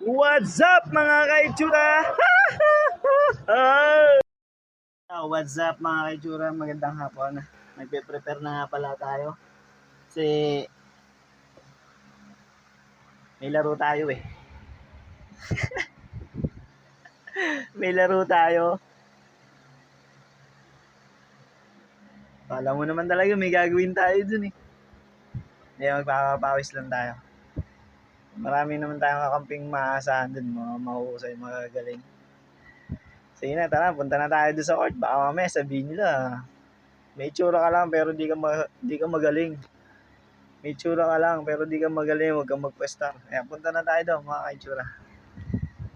What's up mga kaitsura? What's up mga kaitsura? Magandang hapon. Nagpe-prepare na nga pala tayo. Kasi may laro tayo eh. May laro tayo. Kala mo naman talaga may gagawin tayo dun eh. Hindi, magpapawis lang tayo. Marami naman tayong kakamping maasahan dun. Mga mahusay, magagaling. Sige na, tara, punta na tayo doon sa court. Baka mamaya sabihin nila, may itsura ka lang pero di ka magaling. May itsura ka lang pero di ka magaling, huwag kang magpwesta. Kaya punta na tayo doon mga kaitsura.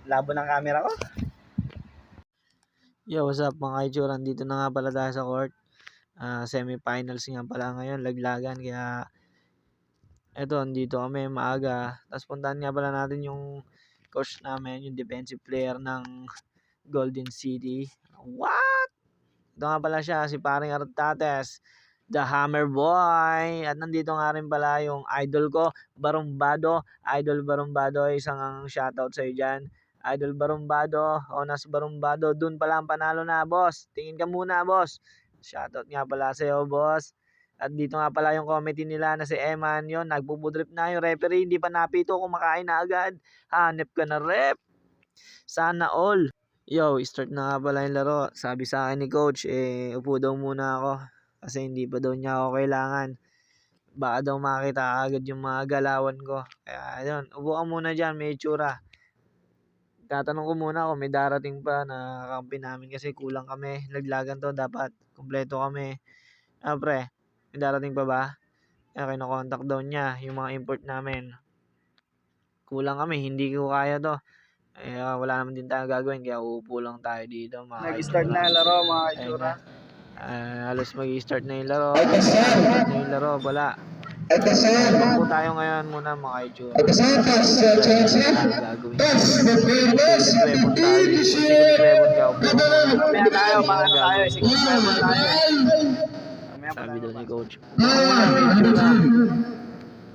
Labo ng camera ko. Yo, what's up mga kaitsura? Dito na nga pala tayo sa court. Semi-finals nga pala ngayon, laglagan. Kaya eto, dito kami maaga. Tapos puntahan nga pala natin yung coach namin, yung defensive player ng Golden City. What? Ito nga pala siya, si paring Artates, the Hammer Boy. At nandito nga rin pala yung idol ko, Barumbado. Idol Barumbado, isang shoutout sa'yo dyan. Idol Barumbado, Onas Barumbado, dun pala ang panalo na, boss. Tingin ka muna, boss. Shoutout nga pala sa'yo, boss. At dito nga pala yung committee nila na si Eman, yun, nagbubudrip na yung referee, hindi pa napito, kumakain na agad. Hanep ka na, rep. Sana all. Yo, start na nga pala yung laro. Sabi sa akin ni coach, upo daw muna ako. Kasi hindi pa daw niya ako kailangan. Baka daw makita agad yung mga galawan ko. Kaya yun, upo ka muna dyan, may itsura. Tatanong ko muna kung may darating pa na kampi namin kasi kulang kami. Laglagan to, dapat kompleto kami. Pre, may darating pa ba? Kaya kinokontak daw niya yung mga import namin. Kulang kami, hindi ko kaya to. Wala naman din tayo gagawin kaya uupo lang tayo dito mga Nag-start na yung laro mga kaitsura. Halos mag-start na yung laro. Start na yung laro, wala. Upo tayo ngayon muna mga kaitsura. Gagawin. Secret weapon tayo. Secret weapon ka, upo muna. Mamaya tayo, mga ano tayo, secret weapon tayo. Sabi daw ni coach.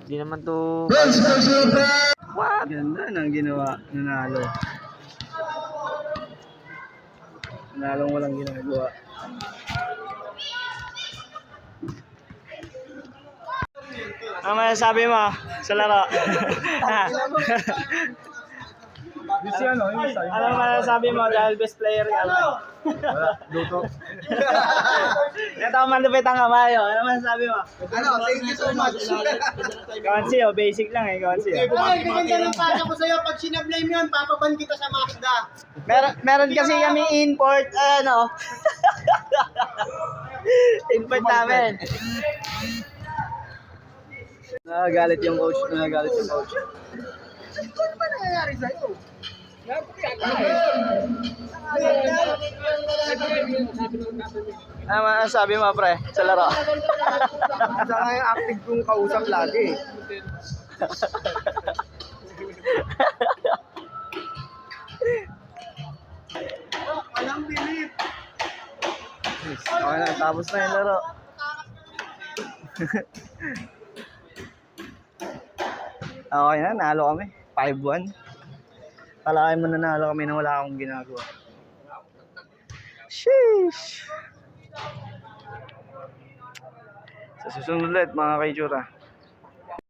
Hindi naman to. What? Ganda ng ginawa, nanalo. Nanalong walang ginagawa. Ano masasabi mo sa laro? Ano masasabi mo dahil best player ka? Wala, luto. Ito ang malupit ang kamayo. Ano masasabi mo? Thank you so much. Kawansi, basic lang eh. Kawansi. Ay, gaganda ng pasa ko sa'yo. Pag sinablame yun, papaban kita sa Mazda. Meron kasi kami import, import namin. Nagagalit yung coach. Ano ba nangyayari sa'yo? Ano masasabi mo pre sa laro? Saka yung active kong kausap lagi. Walang bilip. Okay na, tapos na yung laro. Okay na, nalo kami. 5-1. Palakay mo nanalo kami na wala akong ginagawa. Sheesh! Sa susunod ulit mga kaitsura.